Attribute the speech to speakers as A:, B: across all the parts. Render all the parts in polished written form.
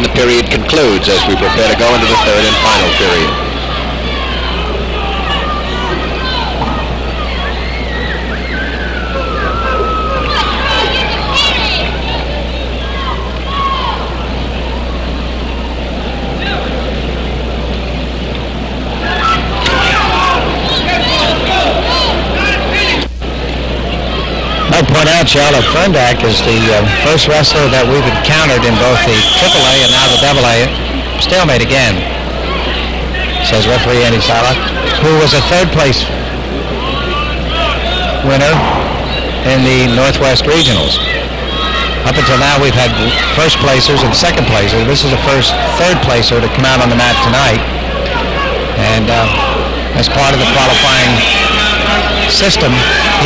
A: then the period concludes as we prepare to go into the third and final period.
B: I'll point out Charlotte Ferndak is the first wrestler that we've encountered in both the AAA and now the AA. Stalemate again, says referee Andy Sala, who was a third place winner in the Northwest Regionals. Up until now we've had first placers and second placers. This is the first third placer to come out on the mat tonight. And as part of the qualifying system,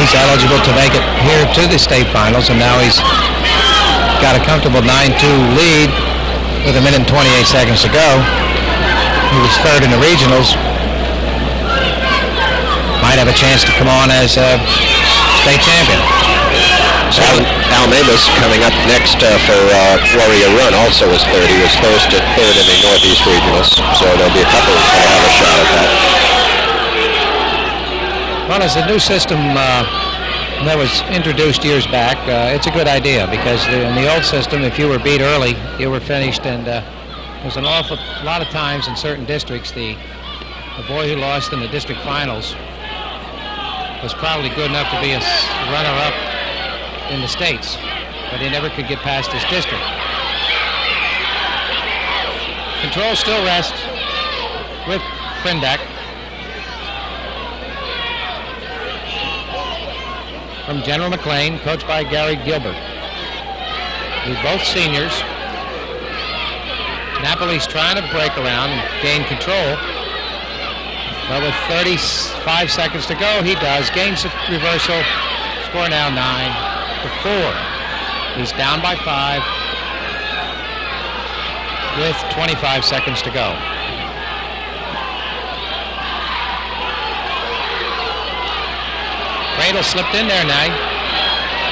B: he's eligible to make it here to the state finals, and now he's got a comfortable 9-2 lead with 1 minute and 28 seconds to go. He was third in the regionals. Might have a chance to come on as a state champion.
A: So Al Mabus coming up next for Warrior Run also is third. He was first at third in the Northeast Regionals, so there'll be a couple that'll have a shot at that.
B: Well, as a new system that was introduced years back, it's a good idea because in the old system, if you were beat early, you were finished, and there's an awful lot of times in certain districts the boy who lost in the district finals was probably good enough to be a runner-up in the states, but he never could get past his district. Control still rests with Frendak. From General McLean, coached by Gary Gilbert. They're both seniors. Napoli's trying to break around and gain control. But with 35 seconds to go, he does. Gains a reversal. Score now 9-4. He's down by 5 with 25 seconds to go. Cradle slipped in there now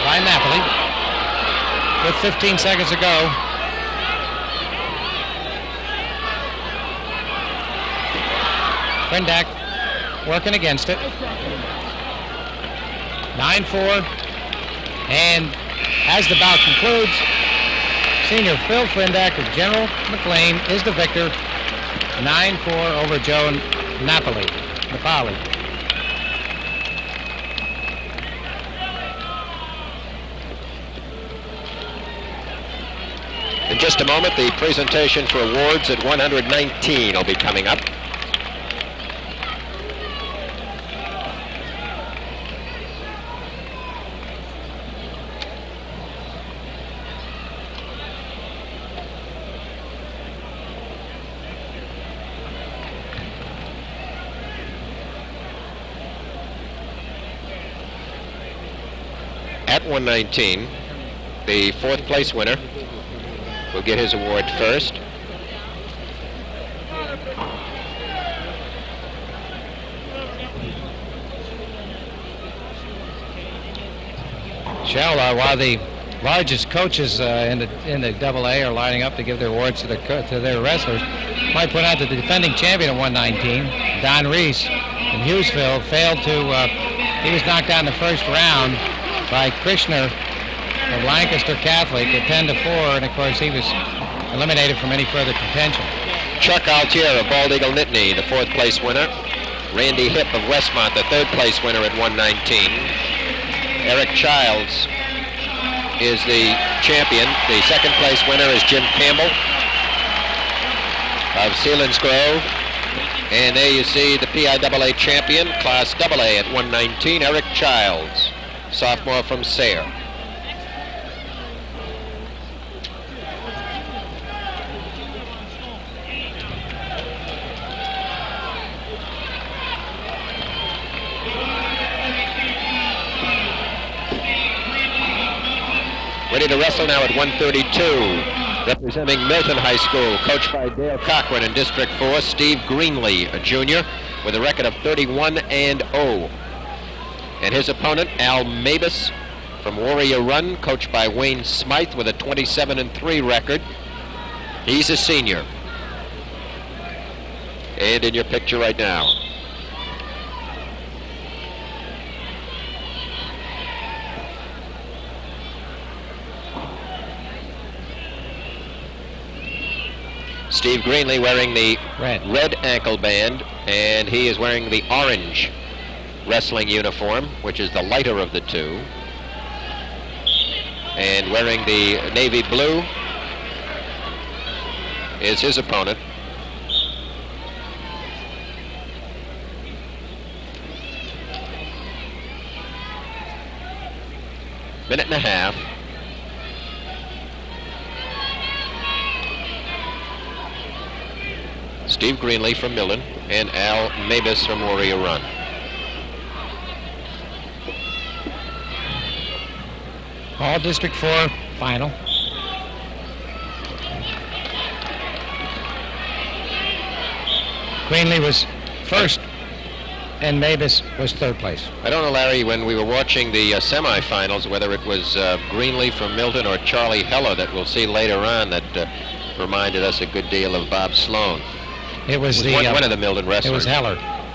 B: by Napoli with 15 seconds to go. Frendak working against it. 9-4, and as the bout concludes, senior Phil Frendak of General McLean is the victor, 9-4 over Joe Napoli.
A: In just a moment, the presentation for awards at 119 will be coming up. At 119, the fourth place winner will get his award first.
B: Shell, while the largest coaches in the AA are lining up to give their awards to their wrestlers, might point out that the defending champion at 119, Don Reese in Hughesville, failed to. He was knocked out in the first round by Krishner of Lancaster Catholic at 10-4, and of course he was eliminated from any further contention.
A: Chuck Altier of Bald Eagle Nittany, the fourth place winner. Randy Hipp of Westmont, the third place winner at 119. Eric Childs is the champion. The second place winner is Jim Campbell of Selinsgrove. And there you see the PIAA champion, Class AA at 119, Eric Childs, sophomore from Sayre. Ready to wrestle now at 132. Representing Milton High School, coached by Dale Cochran in District 4, Steve Greenlee, a junior, with a record of 31-0. And his opponent, Al Mabus from Warrior Run, coached by Wayne Smythe with a 27-3 record. He's a senior. And in your picture right now. Steve Greenlee wearing the red ankle band, and he is wearing the orange wrestling uniform, which is the lighter of the two. And wearing the navy blue is his opponent. Minute and a half. Steve Greenlee from Milton and Al Mabus from Warrior Run.
B: All District 4 final. Greenlee was first and Mabus was third place.
A: I don't know, Larry, when we were watching the semifinals, whether it was Greenlee from Milton or Charlie Heller that we'll see later on that reminded us a good deal of Bob Sloan.
B: It was
A: one of the Milton wrestlers.
B: It was Heller.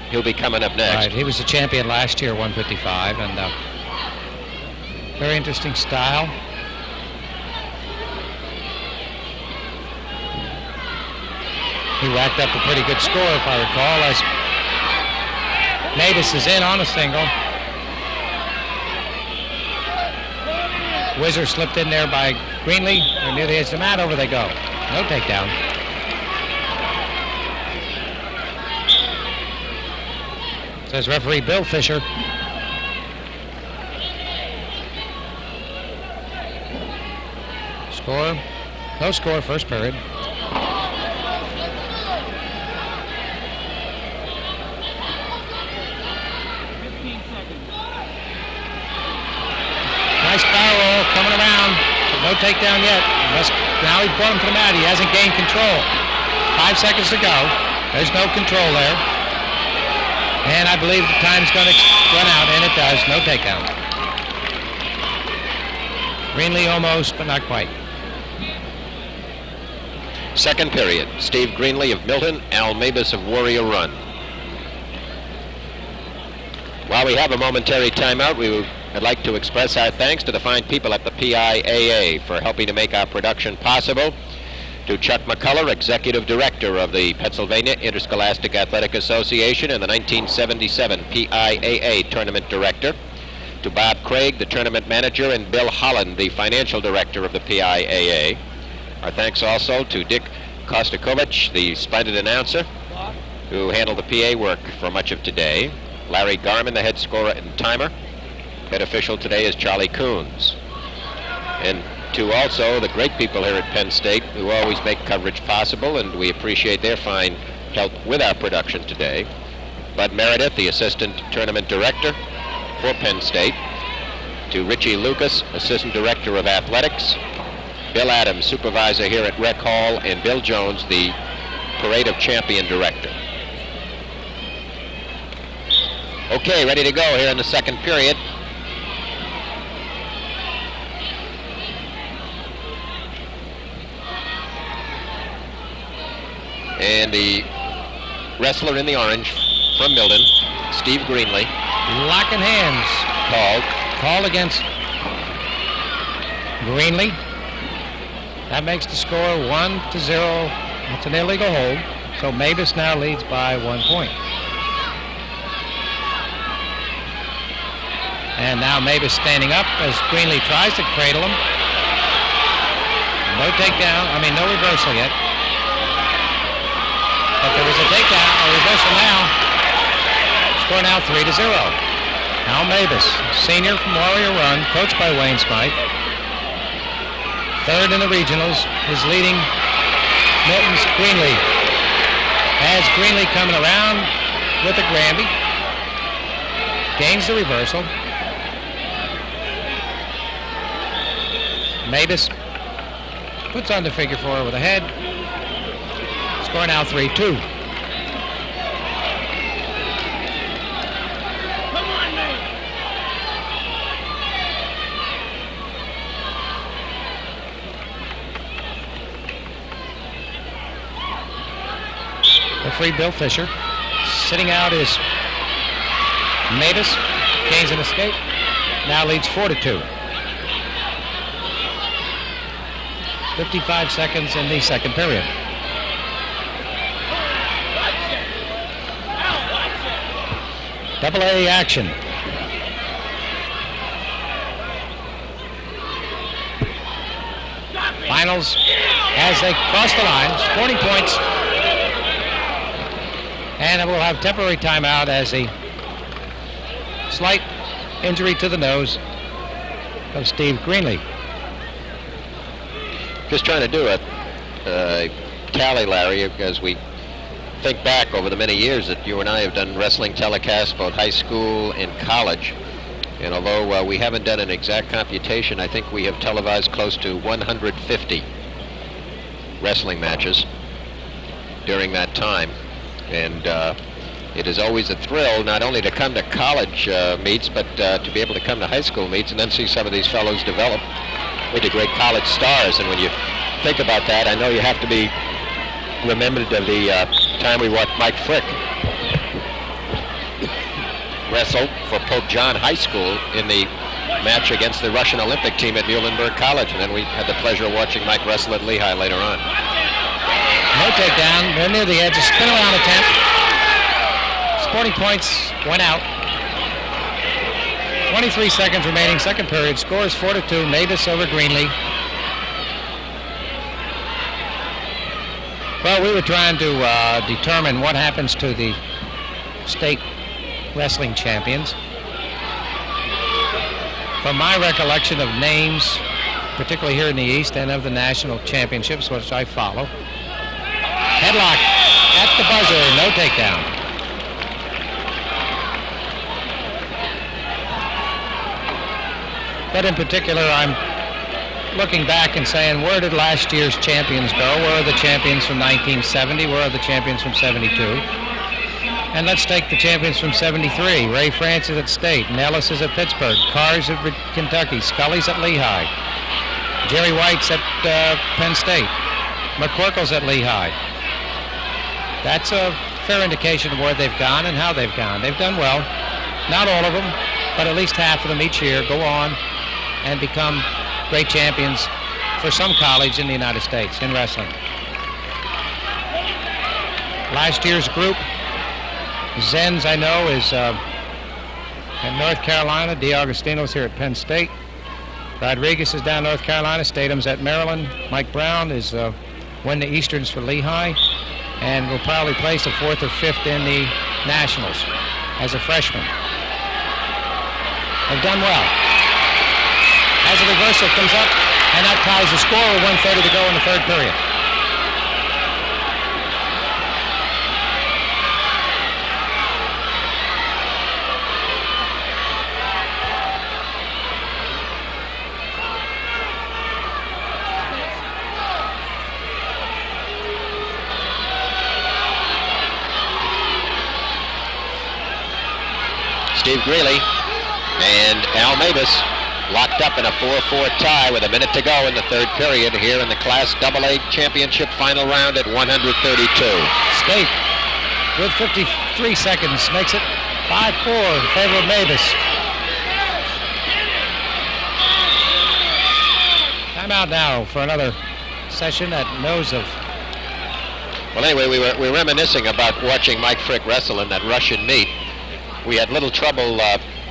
A: He'll be coming up next.
B: Right, he was the champion last year, 155, and very interesting style. He racked up a pretty good score, if I recall, as Mabus is in on a single. Whizzer slipped in there by Greenlee. They're near the edge of the mat. Over they go. No takedown. Says referee Bill Fisher. Score. No score, first period. Nice power roll coming around. No takedown yet. Now he brought him to the mat. He hasn't gained control. 5 seconds to go. There's no control there. And I believe the time's going to run out, and it does. No takedown. Greenlee almost, but not quite.
A: Second period. Steve Greenlee of Milton, Al Mabus of Warrior Run. While we have a momentary timeout, I'd like to express our thanks to the fine people at the PIAA for helping to make our production possible. To Chuck McCullough, Executive Director of the Pennsylvania Interscholastic Athletic Association and the 1977 PIAA Tournament Director. To Bob Craig, the Tournament Manager, and Bill Holland, the Financial Director of the PIAA. Our thanks also to Dick Kostakovich, the splendid announcer, who handled the PA work for much of today. Larry Garman, the head scorer and timer. Head official today is Charlie Coons. And to also the great people here at Penn State who always make coverage possible, and we appreciate their fine help with our production today. Bud Meredith, the Assistant Tournament Director for Penn State. To Richie Lucas, Assistant Director of Athletics. Bill Adams, Supervisor here at Rec Hall, and Bill Jones, the Parade of Champion Director. Okay, ready to go here in the second period. And the wrestler in the orange from Milton, Steve Greenlee.
B: Locking hands. Called against Greenlee. That makes the score 1-0. It's an illegal hold. So Mabus now leads by 1 point. And now Mabus standing up as Greenlee tries to cradle him. No takedown. No reversal yet. But there was a takedown, a reversal now. Score now 3-0. Al Mabus, senior from Warrior Run, coached by Wayne Smythe. Third in the regionals, is leading Milton's Greenlee. As Greenlee coming around with a Granby. Gains the reversal. Mabus puts on the figure four with a head. Score now 3-2. referee Bill Fisher. Sitting out is Mavis. Gains an escape. Now leads 4-2. 55 seconds in the second period. AA action. Finals as they cross the line, scoring points. And we'll have temporary timeout as a slight injury to the nose of Steve Greenlee.
A: Just trying to do a tally, Larry, as we think back over the many years that you and I have done wrestling telecasts, both high school and college. And although we haven't done an exact computation, I think we have televised close to 150 wrestling matches during that time. And it is always a thrill not only to come to college meets, but to be able to come to high school meets and then see some of these fellows develop into great college stars. And when you think about that, I know you have to be remembered of the time we watched Mike Frick wrestle for Pope John High School in the match against the Russian Olympic team at Muhlenberg College. And then we had the pleasure of watching Mike wrestle at Lehigh later on.
B: No takedown. They're near the edge. A spin around attempt. Sporting points went out. 23 seconds remaining, second period. Score is 4-2. Mavis over Greenlee. Well, we were trying to determine what happens to the state wrestling champions. From my recollection of names, particularly here in the East, and of the national championships, which I follow. Headlock at the buzzer, no takedown. But in particular, I'm looking back and saying, where did last year's champions go? Where are the champions from 1970? Where are the champions from 72? And let's take the champions from 73. Ray Francis at State, Nellis is at Pittsburgh, Cars at Kentucky, Scully's at Lehigh, Jerry White's at Penn State, McCorkle's at Lehigh. That's a fair indication of where they've gone and how they've gone. They've done well. Not all of them, but at least half of them each year go on and become great champions for some college in the United States in wrestling. Last year's group, Zenz, I know, is at North Carolina. DeAugustino's here at Penn State. Rodriguez is down North Carolina. Stathem's at Maryland. Mike Brown is won the Easterns for Lehigh and will probably place a fourth or fifth in the Nationals as a freshman. They've done well. As a reversal comes up, and that ties the score with 1:30 to go in the third period.
A: Steve Greenlee and Al Mavis locked up in a 4-4 tie with a minute to go in the third period here in the Class AA Championship final round at 132.
B: State with 53 seconds makes it 5-4 in favor of Mavis. Time out now for another session at nose of.
A: Well, anyway, we were reminiscing about watching Mike Frick wrestle in that Russian meet. We had little trouble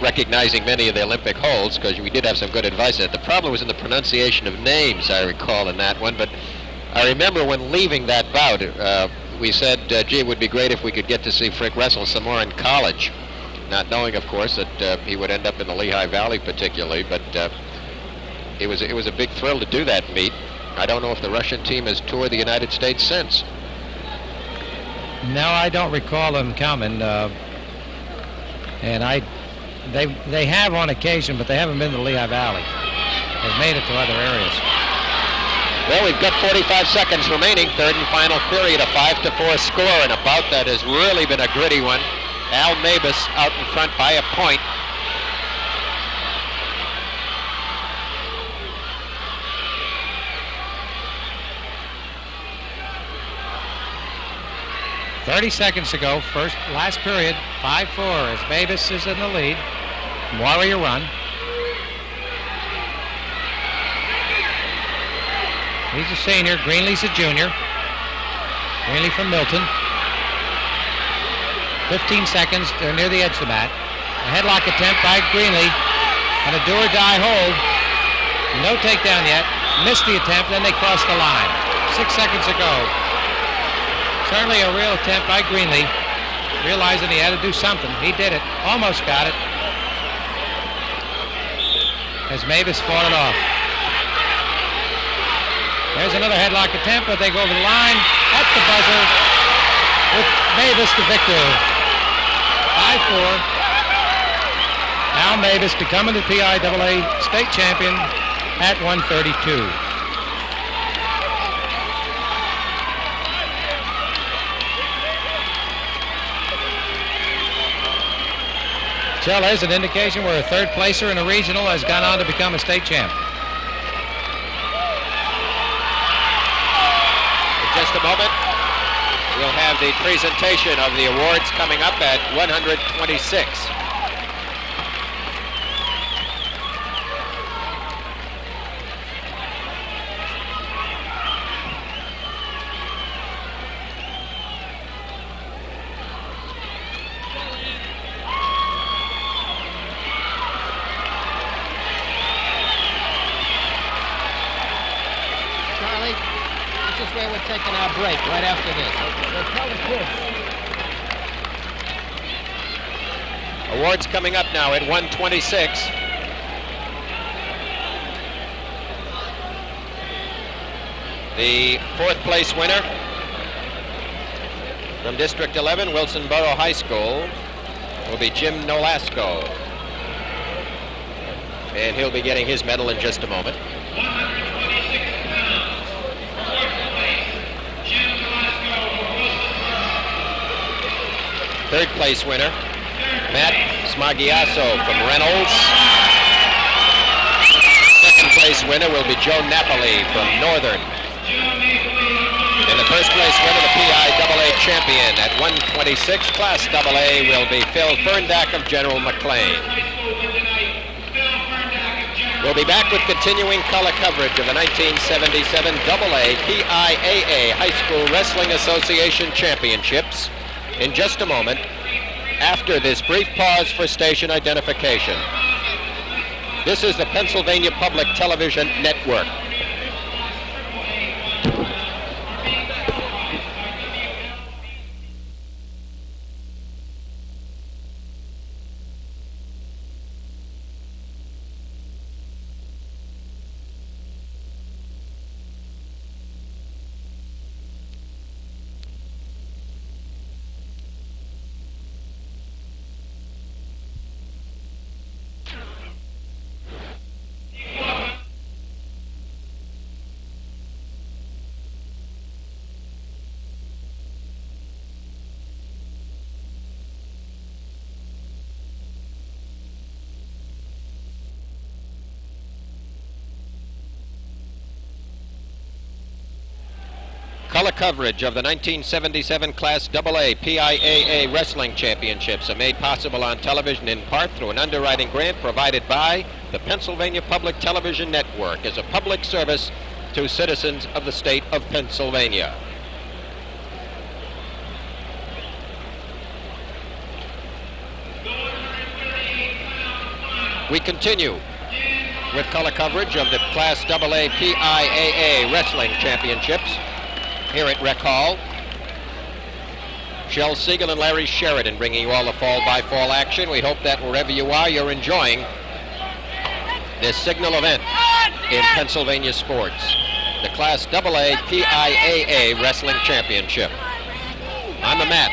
A: recognizing many of the Olympic holds because we did have some good advice. The problem was in the pronunciation of names, I recall, in that one. But I remember when leaving that bout, we said, gee, it would be great if we could get to see Frick wrestle some more in college. Not knowing, of course, that he would end up in the Lehigh Valley particularly. But it was a big thrill to do that meet. I don't know if the Russian team has toured the United States since.
B: No, I don't recall them coming. And they have on occasion, but they haven't been to the Lehigh Valley. They've made it to other areas.
A: Well, we've got 45 seconds remaining, third and final period, a 5-4 score, and a bout that has really been a gritty one. Al Mavis out in front by a point.
B: 30 seconds to go, last period, 5-4 as Mavis is in the lead. Warrior run. He's a senior, Greenlee's a junior. Greenlee from Milton. 15 seconds, they're near the edge of the mat. A headlock attempt by Greenlee and a do-or-die hold. No takedown yet. Missed the attempt, then they crossed the line. 6 seconds to go. Certainly a real attempt by Greenlee, realizing he had to do something. He did it. Almost got it. As Mavis fought it off. There's another headlock attempt, but they go over the line at the buzzer with Mavis the victor. 5-4. Al Mavis becoming the PIAA state champion at 132. So there's an indication where a third placer in a regional has gone on to become a state champ.
A: In just a moment, we'll have the presentation of the awards coming up at 126.
C: Taking our break right after this.
A: Awards coming up now at 126. The fourth place winner from District 11, Wilsonboro High School, will be Jim Nolasco. And he'll be getting his medal in just a moment. Third place winner, Matt Smagiasso from Reynolds. Second place winner will be Joe Napoli from Northern. And the first place winner, the PIAA champion at 126, Class AA, will be Phil Ferndak of General McLean. We'll be back with continuing color coverage of the 1977 AA PIAA High School Wrestling Association Championships in just a moment, after this brief pause for station identification. This is the Pennsylvania Public Television Network. Color coverage of the 1977 Class AA PIAA Wrestling Championships are made possible on television in part through an underwriting grant provided by the Pennsylvania Public Television Network as a public service to citizens of the state of Pennsylvania. We continue with color coverage of the Class AA PIAA Wrestling Championships here at Rec Hall. Shel Siegel and Larry Sheridan bringing you all the fall-by-fall action. We hope that wherever you are, you're enjoying this signal event in Pennsylvania sports, the Class AA PIAA Wrestling Championship. On the mat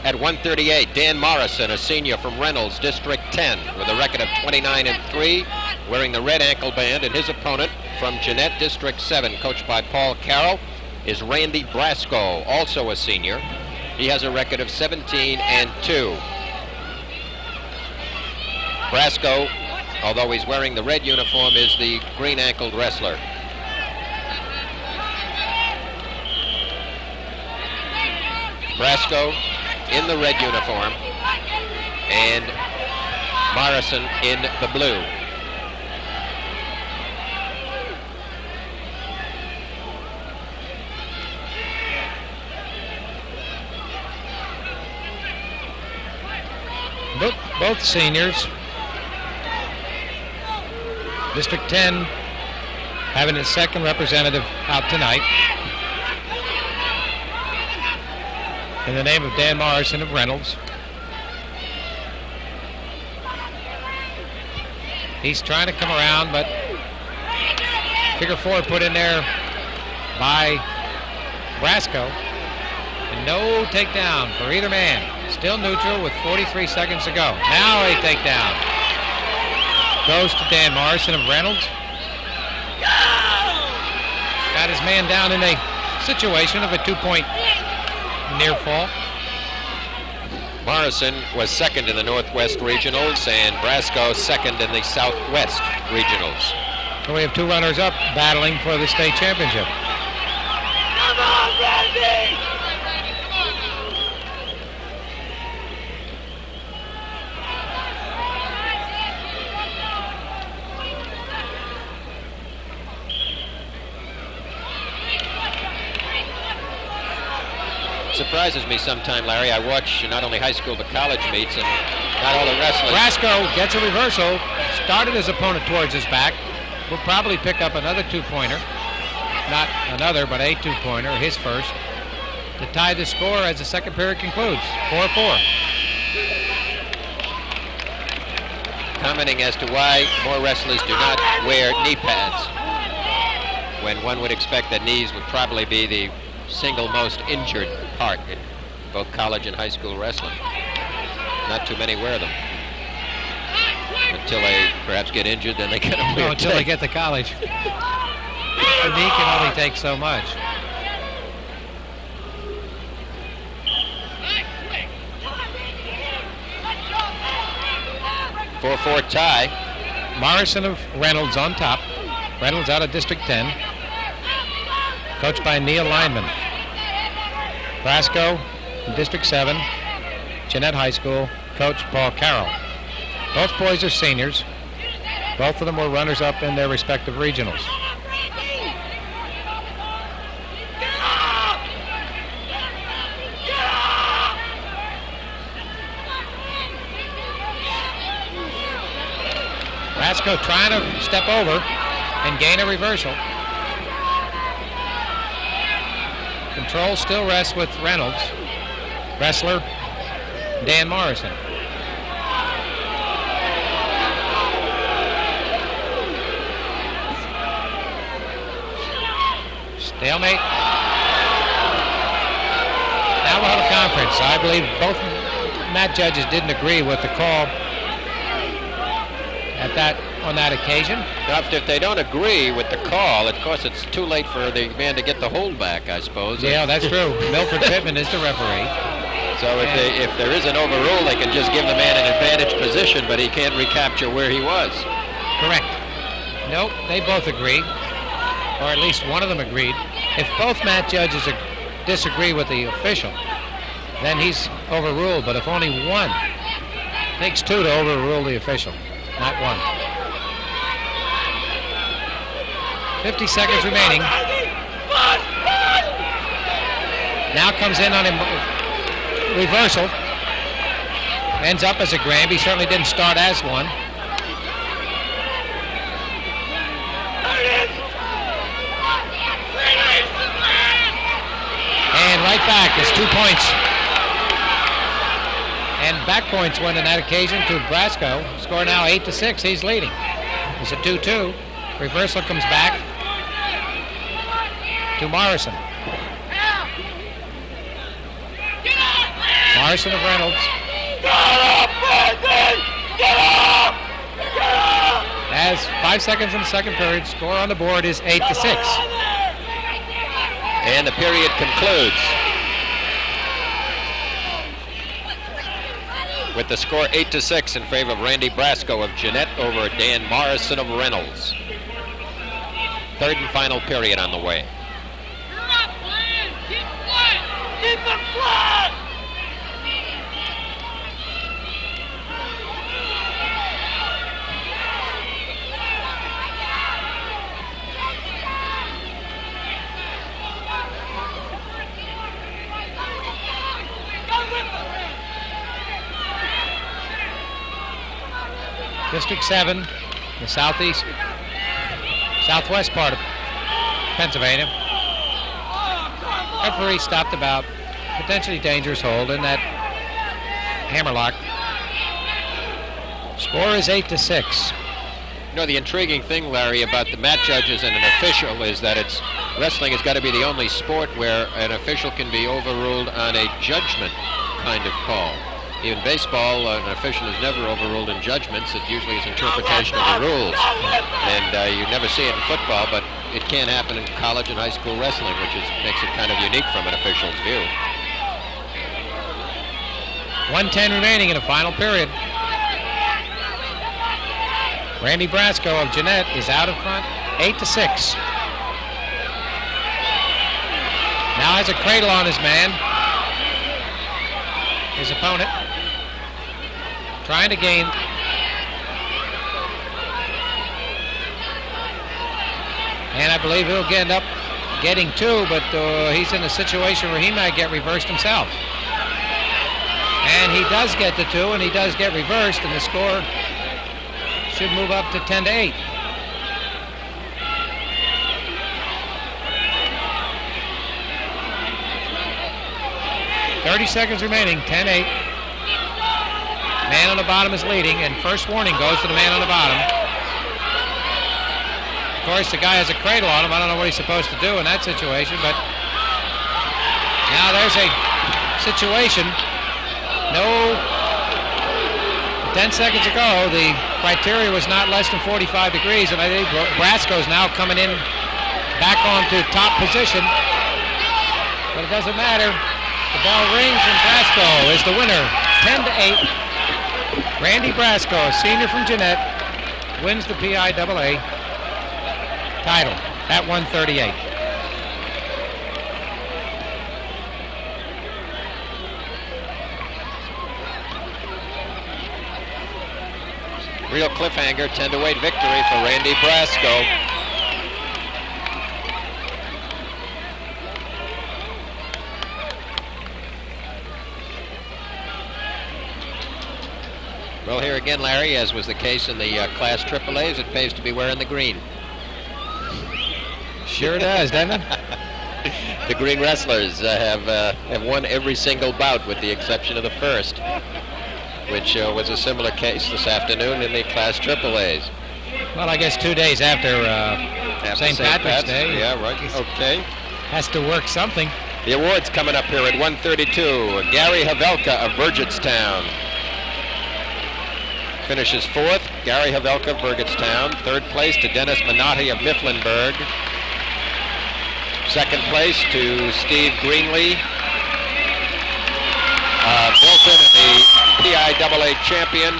A: at 138, Dan Morrison, a senior from Reynolds, District 10, with a record of 29-3, wearing the red ankle band, and his opponent from Jeanette, District 7, coached by Paul Carroll, is Randy Brasco, also a senior. He has a record of 17-2. Brasco, although he's wearing the red uniform, is the green-ankled wrestler. Brasco in the red uniform and Morrison in the blue.
B: Both seniors. District 10 having its second representative out tonight. In the name of Dan Morrison of Reynolds. He's trying to come around, but figure four put in there by Brasco. And no takedown for either man. Still neutral with 43 seconds to go. Now a takedown. Goes to Dan Morrison of Reynolds. Got his man down in a situation of a 2-point near fall.
A: Morrison was second in the Northwest Regionals and Brasco second in the Southwest Regionals.
B: So we have two runners up battling for the state championship.
C: Come on, Randy!
A: Surprises me sometime, Larry. I watch not only high school but college meets and not all the wrestling.
B: Brasco gets a reversal, started his opponent towards his back. Will probably pick up another 2-pointer. Not another, but a 2-pointer, his first, to tie the score as the second period concludes. 4-4.
A: Commenting as to why more wrestlers do not wear knee pads, when one would expect that knees would probably be the single most injured part in both college and high school wrestling. Not too many wear them. Until they perhaps get injured, then they get them.
B: No, until they get to college. The knee can only take so much.
A: A 4-4 tie.
B: Morrison of Reynolds on top. Reynolds out of District 10. Coached by Neil Lineman. Brasco in District 7, Jeanette High School, Coach Paul Carroll. Both boys are seniors. Both of them were runners-up in their respective regionals. Brasco trying to step over and gain a reversal. Control still rests with Reynolds. Wrestler Dan Morrison. Stalemate. Now we'll have a conference. I believe both mat judges didn't agree with the call on that occasion.
A: Now, if they don't agree with the call, of course it's too late for the man to get the hold back, I suppose.
B: Yeah, that's true. Milford Pittman is the referee.
A: So if there is an overrule, they can just give the man an advantage position, but he can't recapture where he was.
B: Correct. Nope, they both agreed, or at least one of them agreed. If both mat judges disagree with the official, then he's overruled. But if only one, it takes two to overrule the official, not one. 50 seconds remaining. Now comes in on a reversal. Ends up as a Granby. Certainly didn't start as one. And right back is 2 points. And back points went on that occasion to Brasco. Score now 8-6. He's leading. It's a 2-2. Reversal comes back to Morrison. Morrison of Reynolds. As 5 seconds in the second period, score on the board is 8-6.
A: And the period concludes with the score 8-6 in favor of Randy Brasco of Jeanette over Dan Morrison of Reynolds. Third and final period on the way.
C: Keep playing! Keep Flag!
B: District 7, the southwest part of Pennsylvania. Referee stopped about potentially dangerous hold in that hammerlock. Score is 8-6.
A: You know, the intriguing thing, Larry, about the mat judges and an official is that wrestling has got to be the only sport where an official can be overruled on a judgment kind of call. In baseball, an official is never overruled in judgments. It usually is interpretation of the rules. And you never see it in football, but it can happen in college and high school wrestling, which makes it kind of unique from an official's view.
B: 1:10 remaining in the final period. Randy Brasco of Jeanette is out in front, 8-6. Now has a cradle on his man. His opponent trying to gain. And I believe he'll end up getting two, but he's in a situation where he might get reversed himself. And he does get the two, and he does get reversed, and the score should move up to 10-8. .30 seconds remaining, 10-8. Man on the bottom is leading, and first warning goes to the man on the bottom. Of course, the guy has a cradle on him. I don't know what he's supposed to do in that situation, but now there's a situation. 10 seconds ago, the criteria was not less than 45 degrees, and I think Brasco's now coming in back onto top position, but it doesn't matter. The bell rings, and Brasco is the winner, 10-8. Randy Brasco, a senior from Jeanette, wins the PIAA title at 138.
A: Real cliffhanger, 10-8 victory for Randy Brasco. Well, here again, Larry, as was the case in the Class AAAs, it pays to be wearing the green.
B: Sure does, doesn't it?
A: The green wrestlers have won every single bout with the exception of the first, which was a similar case this afternoon in the Class AAAs.
B: Well, I guess 2 days after St. Patrick's Day.
A: Yeah, right. Okay.
B: Has to work something.
A: The awards coming up here at 132. Gary Havelka of Burgettstown finishes fourth. Gary Havelka of Burgettstown. Third place to Dennis Minotti of Mifflinburg. Second place to Steve Greenlee. Wilson, the PIAA champion.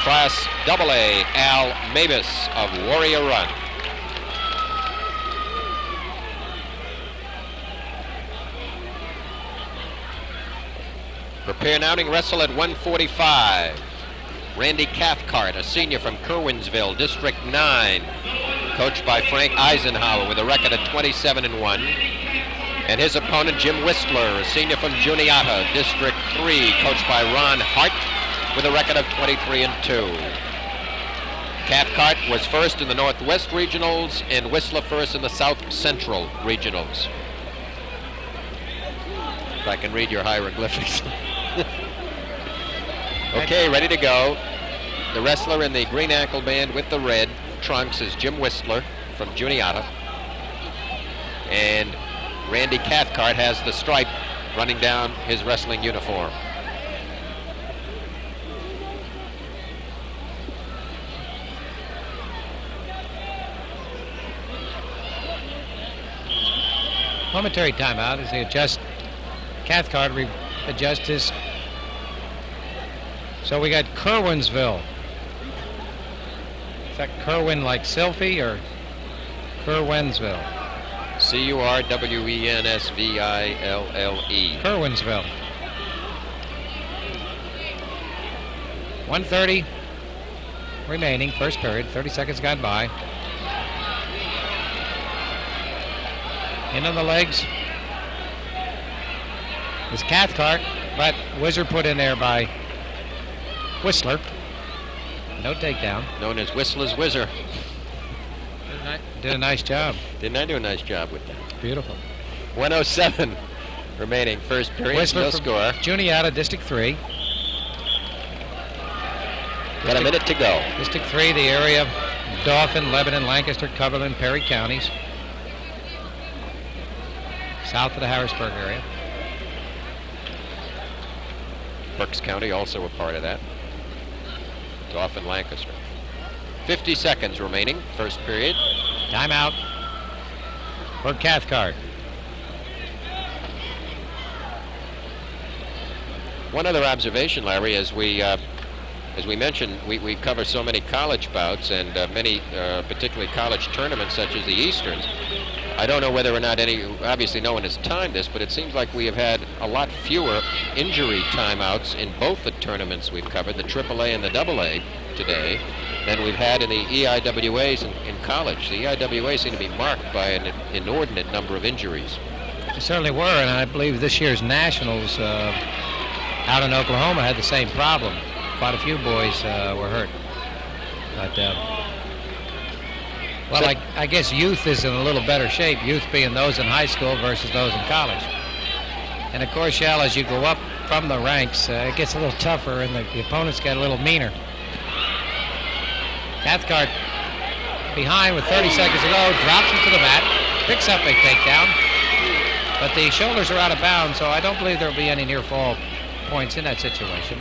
A: Class AA, Al Mavis of Warrior Run. Prepare now to wrestle at 145. Randy Cathcart, a senior from Kerwinsville, District 9, coached by Frank Eisenhower with a record of 27-1. And his opponent, Jim Whistler, a senior from Juniata, District 3, coached by Ron Hart with a record of 23-2. Cathcart was first in the Northwest Regionals and Whistler first in the South Central Regionals. If I can read your hieroglyphics. Okay, ready to go. The wrestler in the green ankle band with the red trunks is Jim Whistler from Juniata. And Randy Cathcart has the stripe running down his wrestling uniform.
B: Momentary timeout as they adjust. Cathcart adjust his. So we got Kerwinsville. Is that Kerwin like Sylphie or Kerwinsville?
A: Curwensville.
B: Curwensville. 1:30 remaining, first period. 30 seconds gone by. In on the legs is Cathcart, but Whizzer put in there by Whistler. No takedown.
A: Known as Whistler's Whizzer.
B: Did a nice job.
A: Didn't I do a nice job with that?
B: Beautiful.
A: 1:07 remaining, first period.
B: Whistler
A: No
B: from
A: score.
B: Juniata, District 3.
A: Got a minute to go.
B: District 3, the area of Dauphin, Lebanon, Lancaster, Cumberland, Perry counties. South of the Harrisburg area.
A: Berks County also a part of that. Dauphin, Lancaster. 50 seconds remaining, first period.
B: Timeout for Cathcart.
A: One other observation, Larry, as we mentioned, we cover so many college bouts and many particularly college tournaments such as the Easterns. I don't know whether or not obviously no one has timed this, but it seems like we have had a lot fewer injury timeouts in both the tournaments we've covered, the AAA and the AA today, than we've had in the EIWAs in college. The EIWAs seem to be marked by an inordinate number of injuries.
B: They certainly were, and I believe this year's Nationals out in Oklahoma had the same problem. Quite a few boys were hurt. But, I guess youth is in a little better shape, youth being those in high school versus those in college. And of course, Shell, as you go up from the ranks, it gets a little tougher and the opponents get a little meaner. Cathcart behind with 30 seconds to go, drops him to the mat, picks up a takedown, but the shoulders are out of bounds, so I don't believe there will be any near fall points in that situation.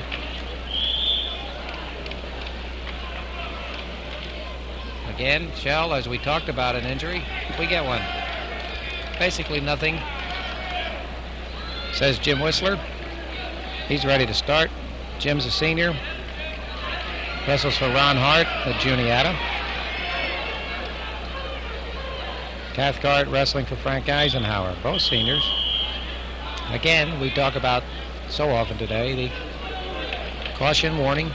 B: Again, Shell, as we talked about an injury, we get one. Basically nothing, says Jim Whistler. He's ready to start. Jim's a senior. Wrestles for Ron Hart at Juniata. Cathcart wrestling for Frank Eisenhower, both seniors. Again, we talk about so often today the caution warning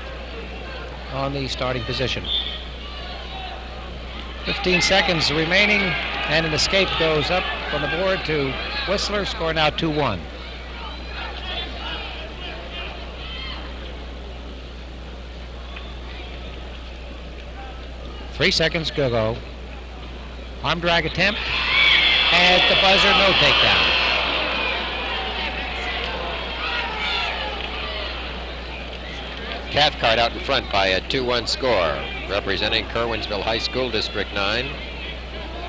B: on the starting position. 15 seconds remaining, and an escape goes up on the board to Whistler, score now 2-1. Three seconds to go. Arm drag attempt. At the buzzer, no takedown.
A: Cathcart out in front by a 2-1 score, representing Curwensville High School, District 9,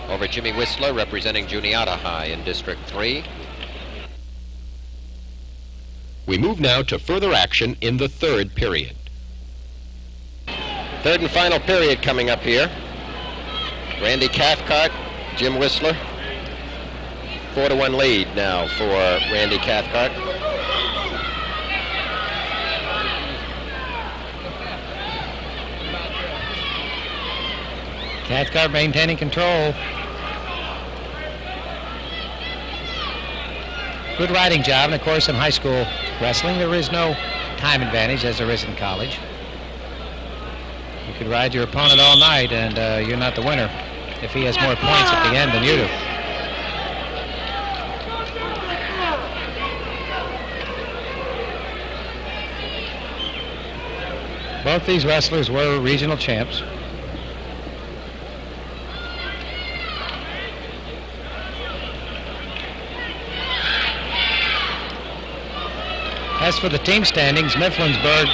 A: over Jimmy Whistler, representing Juniata High in District 3.
D: We move now to further action in the third period.
A: Third and final period coming up here. Randy Cathcart, Jim Whistler. 4-1 lead now for Randy Cathcart.
B: Cathcart maintaining control. Good riding job, and of course in high school wrestling there is no time advantage as there is in college. You could ride your opponent all night and you're not the winner if he has more points at the end than you do. Both these wrestlers were regional champs. As for the team standings, Mifflinburg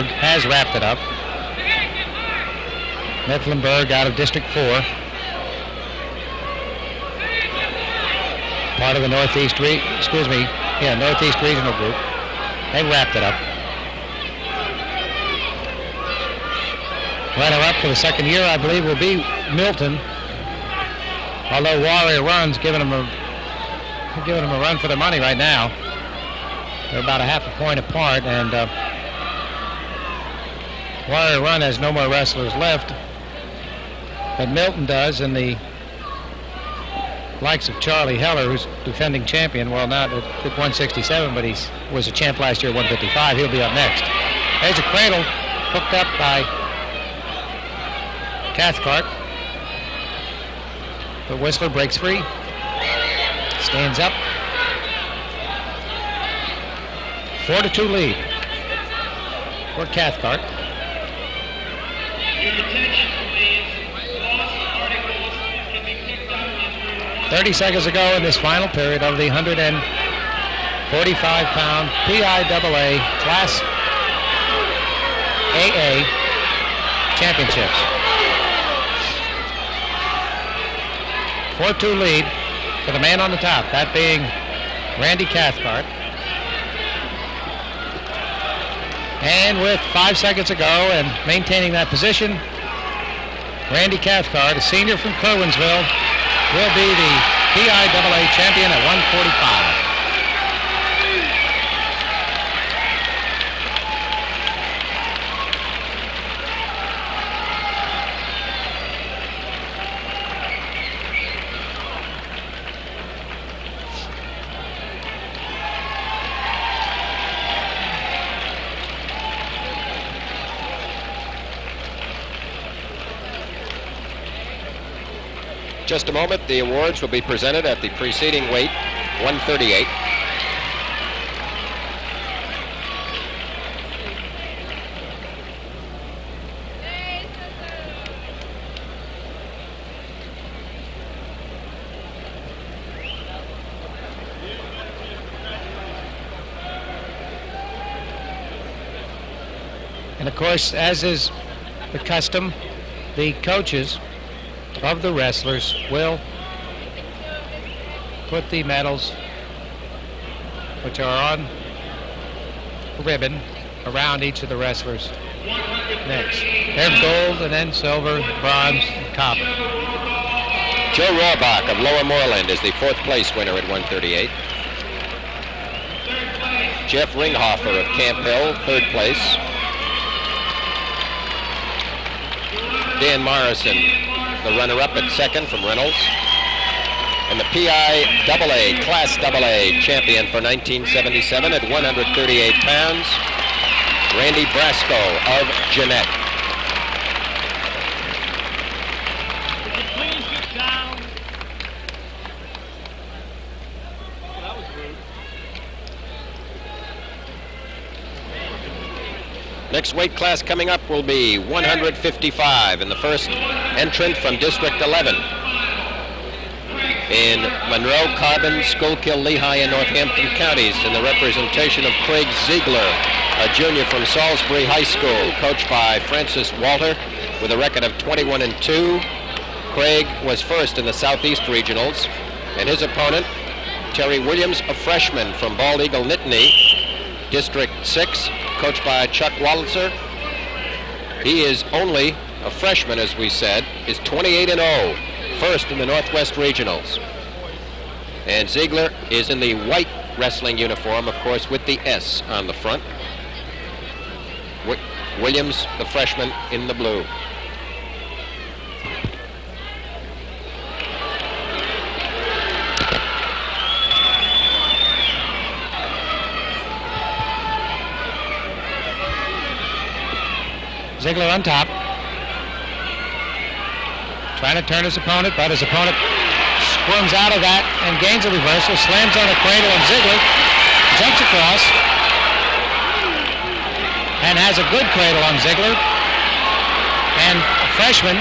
B: has wrapped it up. Mifflinburg out of District 4. Part of the Northeast Regional Group. They wrapped it up. Runner-up for the second year, I believe, will be Milton. Although Warrior Run's giving them a run for their money right now. They're about a half a point apart, and Warrior Run has no more wrestlers left, but Milton does, and the likes of Charlie Heller, who's defending champion. Well, not at 167, but he was a champ last year at 155. He'll be up next. There's a cradle hooked up by Cathcart. But Whistler breaks free. Stands up. 4-2 lead for Cathcart. 30 seconds ago in this final period of the 145-pound PIAA Class AA Championships. 4-2 lead for the man on the top, that being Randy Cathcart. And with 5 seconds to go and maintaining that position, Randy Cathcart, a senior from Kerwinsville, will be the PIAA champion at 145.
A: Just a moment, the awards will be presented at the preceding weight, 138.
B: And of course, as is the custom, the coaches of the wrestlers will put the medals, which are on the ribbon, around each of the wrestlers' necks. There's gold and then silver, bronze, and copper.
A: Joe Rohrbach of Lower Moreland is the 4th place winner at 138. Jeff Ringhofer of Camp Hill, 3rd place. Dan Morrison, the runner-up at 2nd from Reynolds. And the PIAA Class AA champion for 1977 at 138 pounds, Randy Brasco of Jeanette.
C: Please get down. That was rude.
A: Next weight class coming up will be 155, and the first entrant from District 11 in Monroe, Carbon, Schuylkill, Lehigh, and Northampton counties, in the representation of Craig Ziegler, a junior from Salisbury High School, coached by Francis Walter with a record of 21-2. Craig was first in the Southeast Regionals, and his opponent, Terry Williams, a freshman from Bald Eagle Nittany, District 6, coached by Chuck Wallitzer. He is only a freshman, as we said, is 28-0, first in the Northwest Regionals. And Ziegler is in the white wrestling uniform, of course, with the S on the front. Williams, the freshman, in the blue.
B: Ziegler on top. Trying to turn his opponent, but his opponent squirms out of that and gains a reversal, slams on a cradle, and Ziegler jumps across and has a good cradle on Ziegler. And a freshman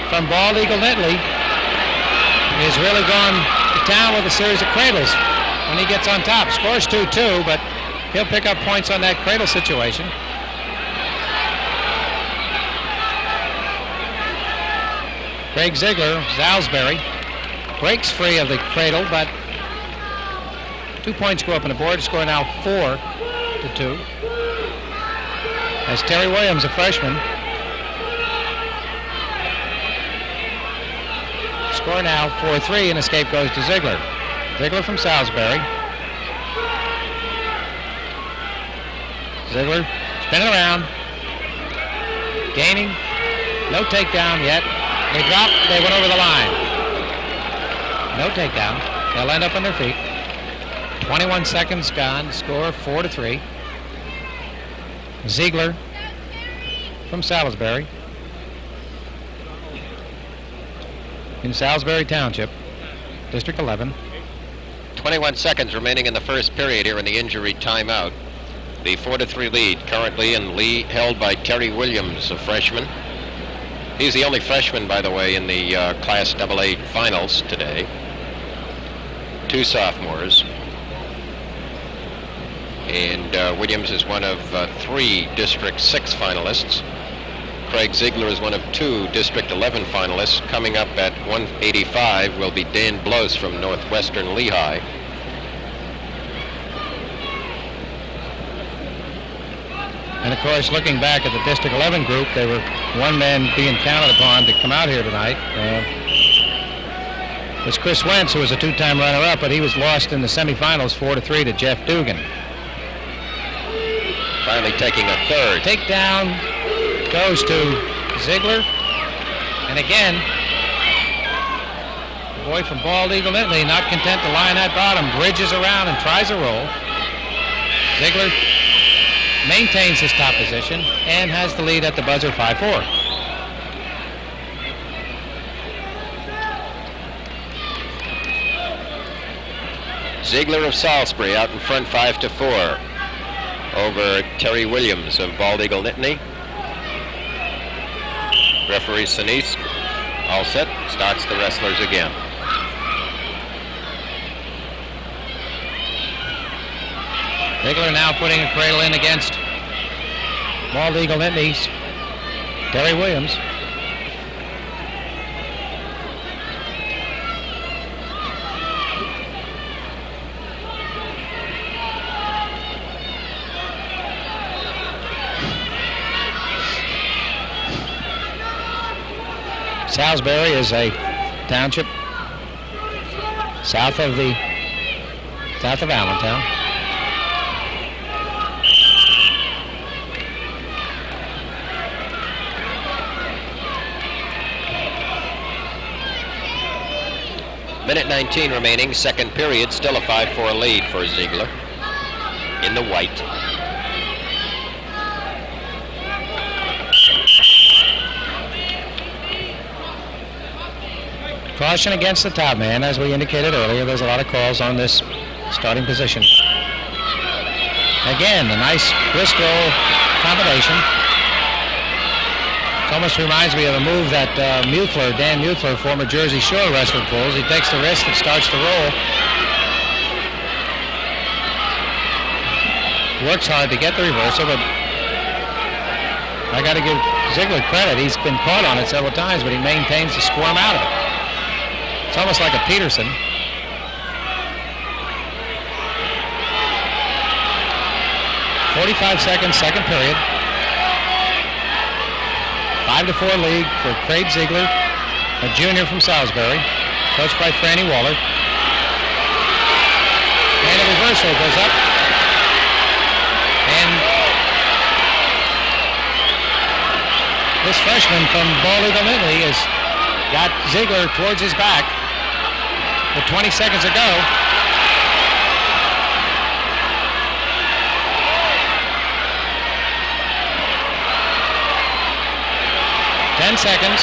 B: from Bald Eagle Nittany is really gone to town with a series of cradles when he gets on top. Scores 2-2, but he'll pick up points on that cradle situation. Craig Ziegler, Salisbury, breaks free of the cradle, but 2 points go up on the board. Score now 4-2. As Terry Williams, a freshman, score now 4-3, and escape goes to Ziegler. Ziegler from Salisbury. Ziegler spinning around, gaining, no takedown yet. They dropped, they went over the line. No takedown. They'll end up on their feet. 21 seconds gone. Score 4-3. Ziegler from Salisbury. In Salisbury Township, District 11.
A: 21 seconds remaining in the first period here in the injury timeout. The 4-3 lead currently held by Terry Williams, a freshman. He's the only freshman, by the way, in the Class AA finals today. 2 sophomores. And Williams is one of 3 District 6 finalists. Craig Ziegler is one of 2 District 11 finalists. Coming up at 185 will be Dan Blows from Northwestern Lehigh.
B: And of course, looking back at the District 11 group, they were one man being counted upon to come out here tonight. It was Chris Wentz, who was a 2-time runner-up, but he was lost in the semifinals 4-3 to Jeff Dugan.
A: Finally taking a third.
B: Takedown goes to Ziegler. And again, the boy from Bald Eagle Nittany, not content to lie in that bottom, bridges around and tries a roll. Ziegler maintains his top position and has the lead at the buzzer 5-4.
A: Ziegler of Salisbury out in front 5-4 over Terry Williams of Bald Eagle Nittany. Referee Sinise, all set, starts the wrestlers again.
B: Ziegler now putting a cradle in against Bald Eagle Nittany's Terry Williams. Salisbury is a township south of Allentown.
A: Minute 19 remaining, second period, still a 5-4 lead for Ziegler in the white.
B: Caution against the top man, as we indicated earlier. There's a lot of calls on this starting position. Again, a nice wrist roll combination. It almost reminds me of a move that Dan Muethler, former Jersey Shore wrestler, pulls. He takes the wrist and starts to roll. Works hard to get the reversal, but I got to give Ziegler credit. He's been caught on it several times, but he maintains to squirm out of it. It's almost like a Peterson. .45 seconds, second period. 5-4 lead for Craig Ziegler, a junior from Salisbury, coached by Franny Waller. And a reversal goes up. And this freshman from Bald Eagle Nittany has got Ziegler towards his back with 20 seconds to go. Ten seconds.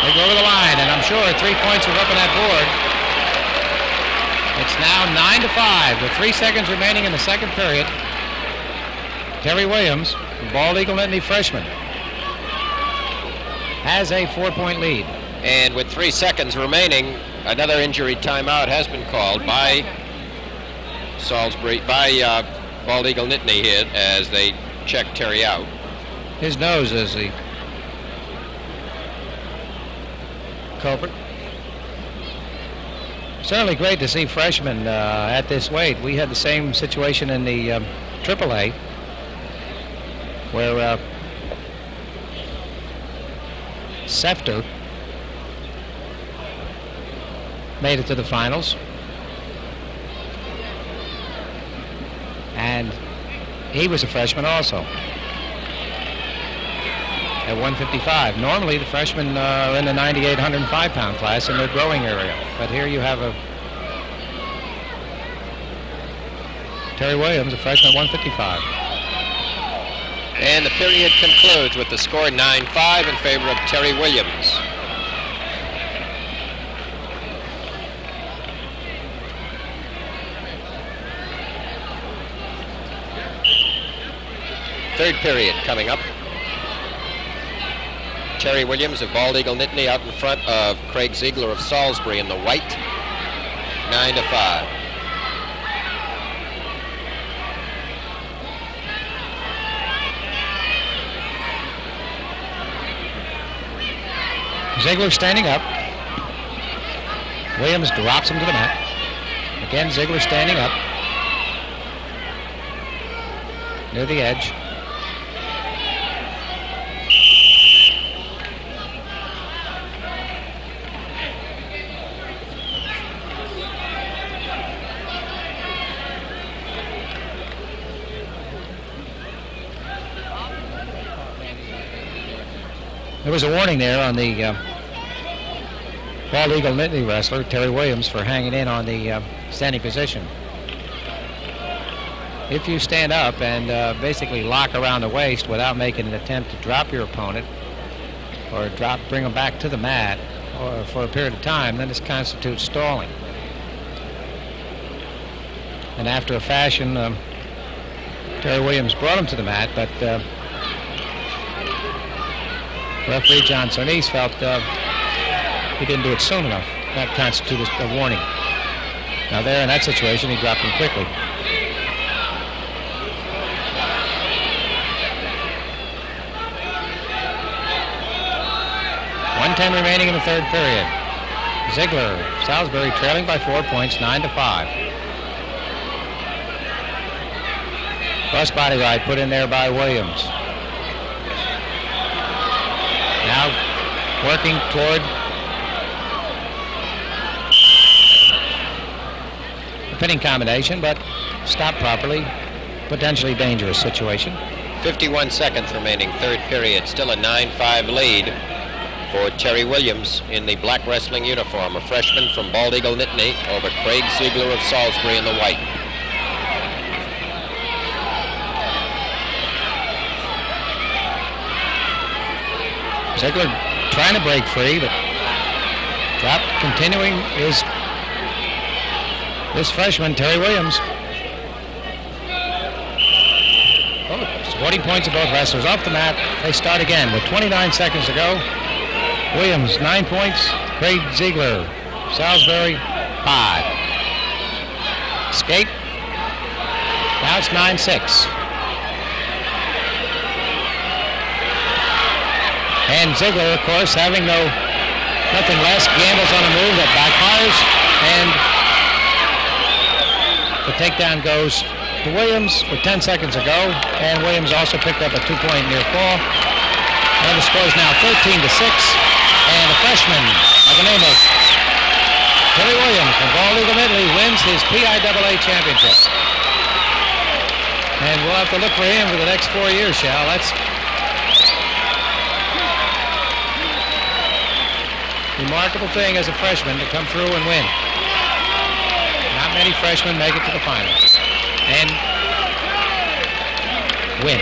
B: They go to the line, and I'm sure 3 points are up on that board. It's now 9-5 with 3 seconds remaining in the second period. Terry Williams, the Bald Eagle Nittany freshman, has a 4-point lead.
A: And with 3 seconds remaining, another injury timeout has been called by Bald Eagle Nittany here as they check Terry out.
B: His nose is the culprit. Certainly great to see freshmen at this weight. We had the same situation in the AAA, where Sefter made it to the finals, and he was a freshman also. at 155. Normally the freshmen are in the 98, 105-pound class in their growing area. But here you have a Terry Williams, a freshman at 155.
A: And the period concludes with the score 9-5 in favor of Terry Williams. Third period coming up. Terry Williams of Bald Eagle Nittany out in front of Craig Ziegler of Salisbury in the white. 9-5.
B: Ziegler standing up. Williams drops him to the mat. Again, Ziegler standing up. Near the edge. There was a warning there on the Bald Eagle Nittany wrestler, Terry Williams, for hanging in on the standing position. If you stand up and basically lock around the waist without making an attempt to drop your opponent or bring him back to the mat or for a period of time, then this constitutes stalling. And after a fashion, Terry Williams brought him to the mat, but referee John Sonis felt he didn't do it soon enough. That constituted a warning. Now there in that situation, he dropped him quickly. .110 remaining in the third period. Ziegler, Salisbury trailing by 4 points, 9-5. Crossbody ride put in there by Williams. Now working toward the pinning combination, but stopped properly. Potentially dangerous situation.
A: 51 seconds remaining, third period. Still a 9-5 lead for Terry Williams in the black wrestling uniform, a freshman from Bald Eagle Nittany over Craig Ziegler of Salisbury in the white.
B: Ziegler trying to break free, but drop continuing is this freshman, Terry Williams. Oh, supporting points of both wrestlers off the mat. They start again with 29 seconds to go. Williams, 9 points. Craig Ziegler, Salisbury, 5. Escape. Now it's 9-6. And Ziegler, of course, having nothing less, gambles on a move that backfires, and the takedown goes to Williams with 10 seconds to go, and Williams also picked up a 2-point near fall. And the score is now 13-6, and the freshman by the name of Terry Williams from Bald Eagle Nittany wins his PIAA championship. And we'll have to look for him for the next 4 years, Shal. That's remarkable thing as a freshman to come through and win. Not many freshmen make it to the finals and win.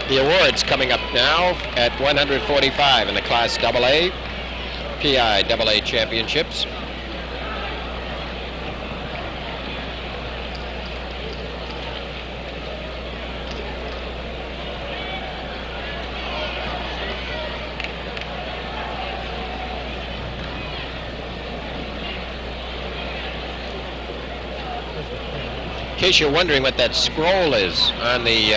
A: The awards coming up now at 145 in the Class AA, PIAA championships. In case you're wondering what that scroll is on the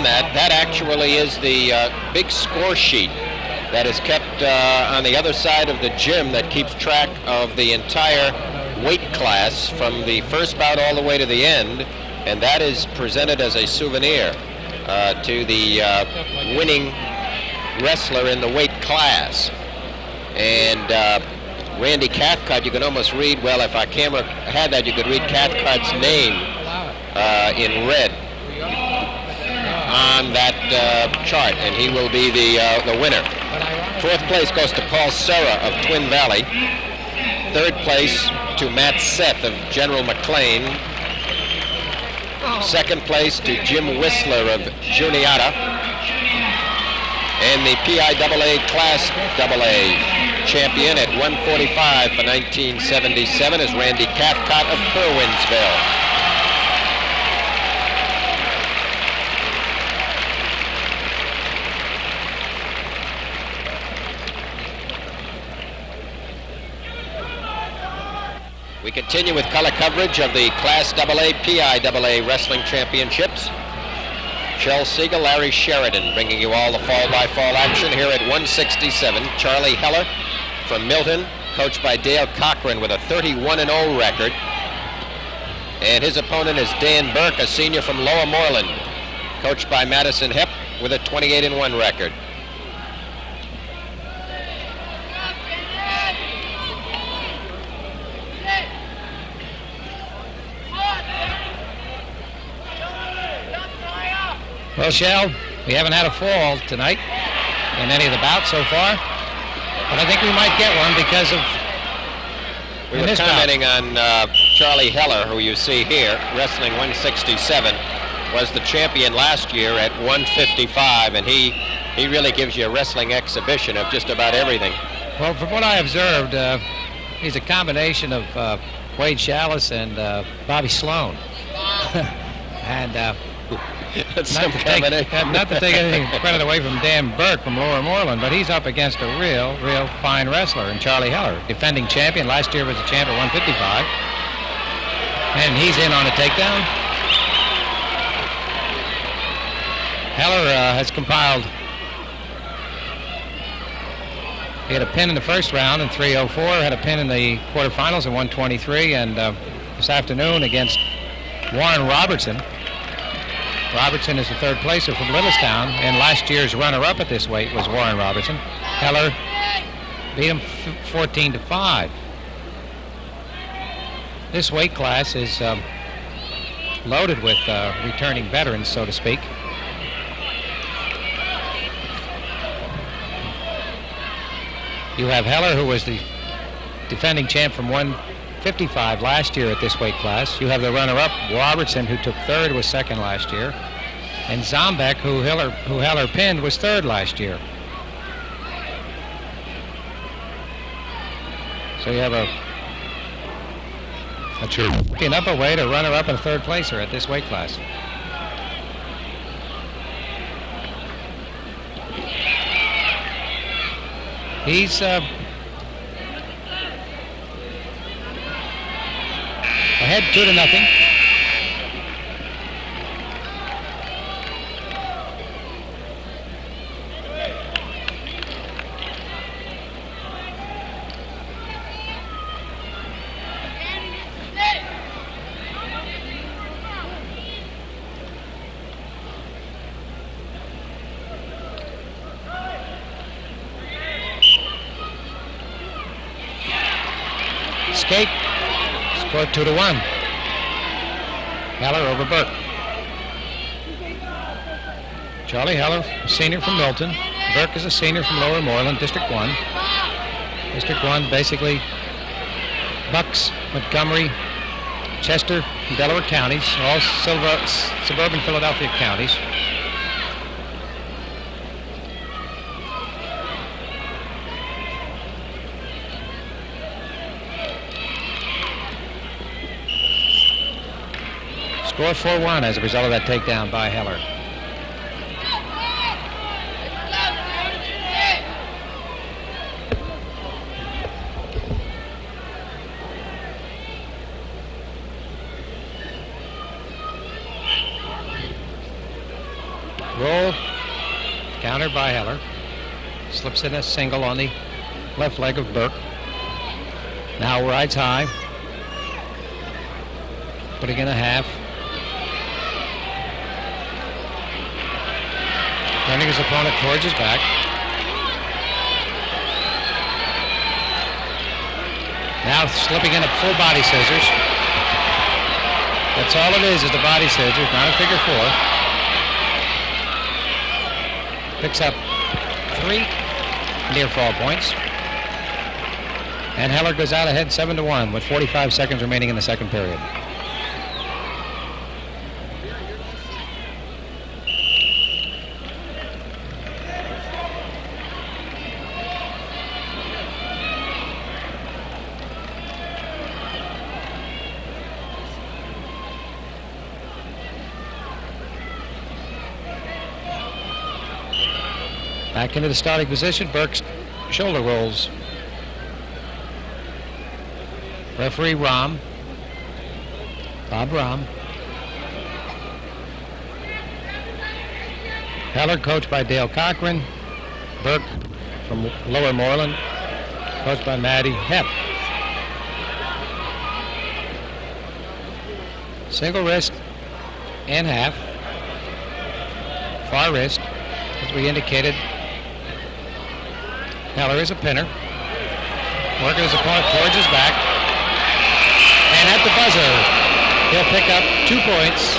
A: that actually is the big score sheet that is kept on the other side of the gym that keeps track of the entire weight class from the first bout all the way to the end, and that is presented as a souvenir to the winning wrestler in the weight class. And Randy Cathcart, you can almost read, well, if our camera had that, you could read Cathcart's name in red on that chart, and he will be the winner. Fourth place goes to Paul Serra of Twin Valley. Third place to Matt Seth of General McLean. Second place to Jim Whistler of Juniata. And the PIAA Class AA champion at 145 for 1977 is Randy Cathcart of Kerwinsville. We continue with color coverage of the Class AA PIAA Wrestling Championships. Shel Siegel, Larry Sheridan bringing you all the fall-by-fall action here at 167. Charlie Heller from Milton, coached by Dale Cochran with a 31-0 record. And his opponent is Dan Burke, a senior from Lower Moreland, coached by Madison Hepp with a 28-1 record.
B: Well, Shell, we haven't had a fall tonight in any of the bouts so far, but I think we might get one because of
A: We were commenting on Charlie Heller, who you see here, wrestling 167, was the champion last year at 155, and he really gives you a wrestling exhibition of just about everything.
B: Well, from what I observed, he's a combination of Wade Chalice and Bobby Sloan. And
A: That's some combination.
B: Not to take anything credit away from Dan Burke from Lower Moreland, but he's up against a real fine wrestler in Charlie Heller, defending champion. Last year was a champ at 155. And he's in on a takedown. Heller has compiled. He had a pin in the first round in 304, had a pin in the quarterfinals in 123, and this afternoon against Warren Robertson. Robertson is the third placer from Littlestown, and last year's runner-up at this weight was Warren Robertson. Heller beat him 14-5. This weight class is loaded with returning veterans, so to speak. You have Heller, who was the defending champ from 155 last year at this weight class. You have the runner-up, Robertson, who took third, was second last year. And Zombeck, who Heller pinned, was third last year. So you have an upper weight, a runner-up, and a third placer at this weight class. He's ahead 2-0. Escape, scored 2-1. Heller over Burke. Charlie Heller, a senior from Milton. Burke is a senior from Lower Moreland, District 1. District 1, basically Bucks, Montgomery, Chester, and Delaware counties, all suburban Philadelphia counties. Score 4-1 as a result of that takedown by Heller. Roll, countered by Heller. Slips in a single on the left leg of Burke. Now rides high. Putting in a half. Turning his opponent towards his back. Now slipping in a full body scissors. That's all it is the body scissors, not a figure four. Picks up 3 near fall points. And Heller goes out ahead 7-1 with 45 seconds remaining in the second period. Back into the starting position. Burke's shoulder rolls. Referee Bob Rahm. Heller coached by Dale Cochran. Burke from Lower Moreland, coached by Matty Hepp. Single wrist and half. Far wrist, as we indicated. Heller is a pinner. Working his opponent towards his back. And at the buzzer, he'll pick up 2 points.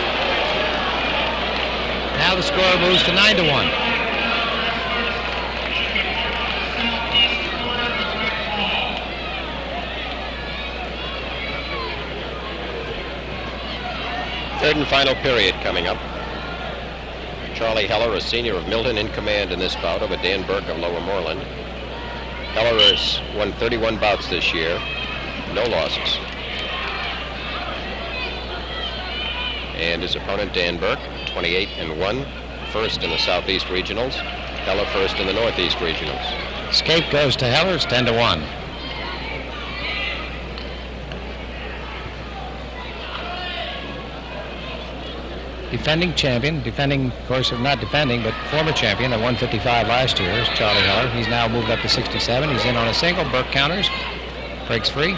B: Now the score moves to 9-1.
A: Third and final period coming up. Charlie Heller, a senior of Milton, in command in this bout over Dan Burke of Lower Moreland. Heller has won 31 bouts this year, no losses. And his opponent, Dan Burke, 28-1, first in the Southeast Regionals. Heller first in the Northeast Regionals.
B: Escape goes to Heller, it's 10-1. Defending champion, of course, not defending, but former champion at 155 last year is Charlie Heller. He's now moved up to 67. He's in on a single. Burke counters, breaks free.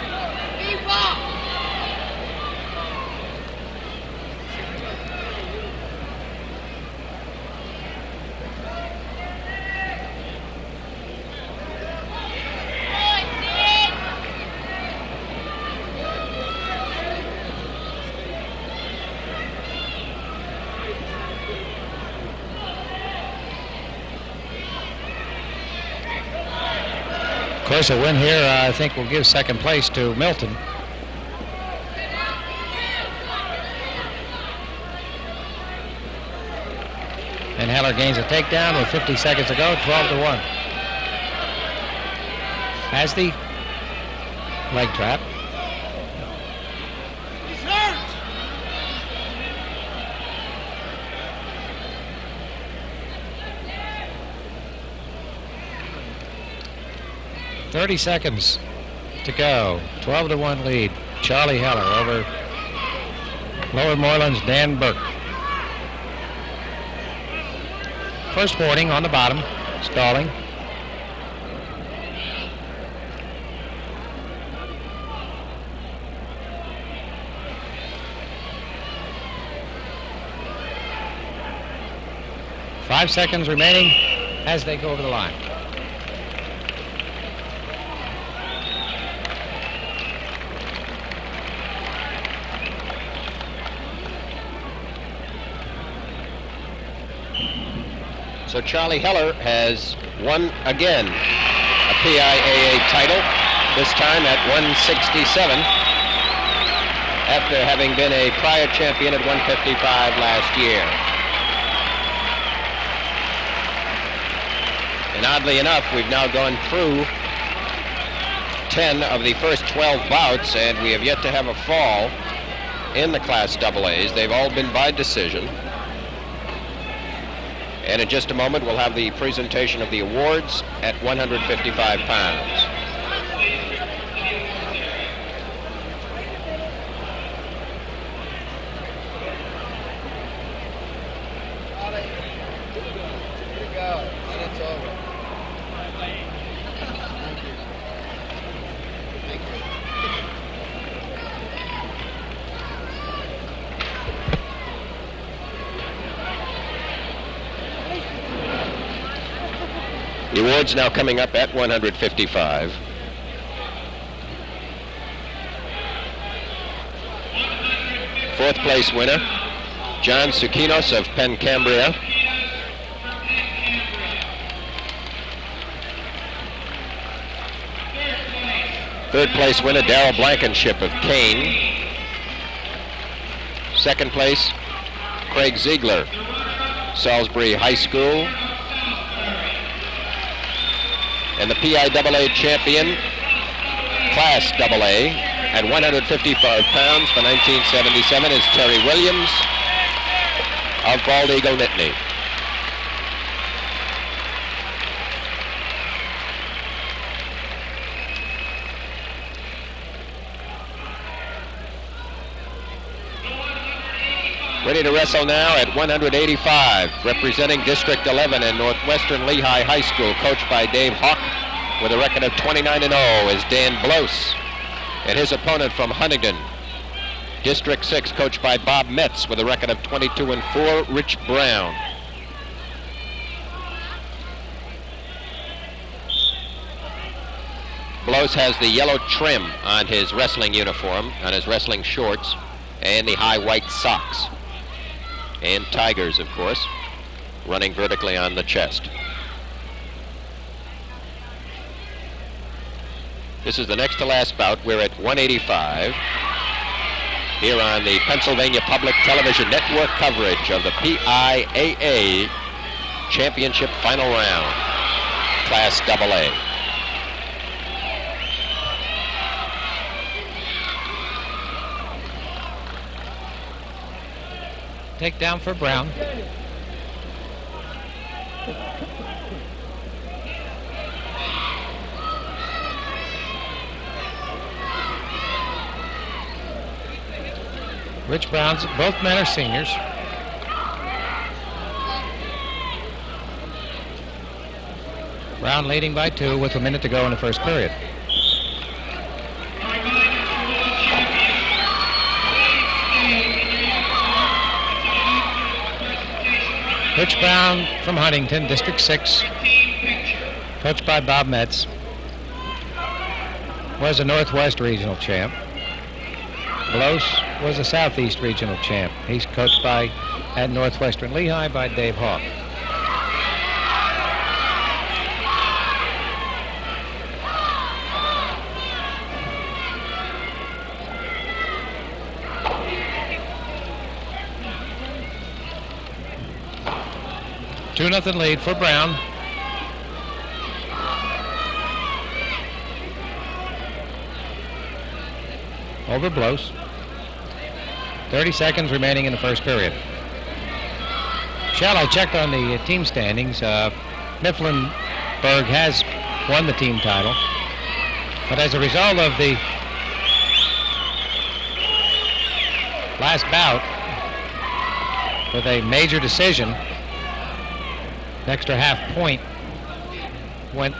B: Of course, a win here, I think, will give second place to Milton. And Heller gains a takedown with 50 seconds to go, 12-1. Has the leg trap.
C: He's hurt!
B: 30 seconds to go. 12-1 lead. Charlie Heller over Lower Moreland's Dan Burke. First warning on the bottom, stalling. Five seconds remaining as they go over the line.
A: So Charlie Heller has won again a PIAA title, this time at 167, after having been a prior champion at 155 last year. And oddly enough, we've now gone through 10 of the first 12 bouts, and we have yet to have a fall in the Class AA's. They've all been by decision. And in just a moment, we'll have the presentation of the awards at 155 pounds. The awards now coming up at 155. fourth place winner, John Sukinos of Pencambria. Third place winner, Darrell Blankenship of Kane. Second place, Craig Ziegler, Salisbury High School. And the PIAA champion, Class AA, at 155 pounds for 1977 is Terry Williams of Bald Eagle Nittany. Ready to wrestle now at 185, representing District 11 and Northwestern Lehigh High School, coached by Dave Hawk, with a record of 29-0, is Dan Blose. And his opponent from Huntington, District 6, coached by Bob Metz, with a record of 22-4, Rich Brown. Blose has the yellow trim on his wrestling uniform, on his wrestling shorts, and the high white socks. And tigers, of course, running vertically on the chest. This is the next to last bout. We're at 185 here on the Pennsylvania Public Television Network coverage of the PIAA Championship Final Round, Class AA.
B: Takedown for Brown. Rich Brown's, both men are seniors. Brown leading by 2 with a minute to go in the first period. Rich Brown from Huntington, District 6, coached by Bob Metz, was a Northwest Regional champ. Blose was a Southeast Regional champ. He's coached at Northwestern Lehigh by Dave Hawk. Two 2-0 lead for Brown. Over Blose. 30 seconds remaining in the first period. Shell, I checked on the team standings. Mifflinburg has won the team title. But as a result of the last bout, with a major decision, an extra half point went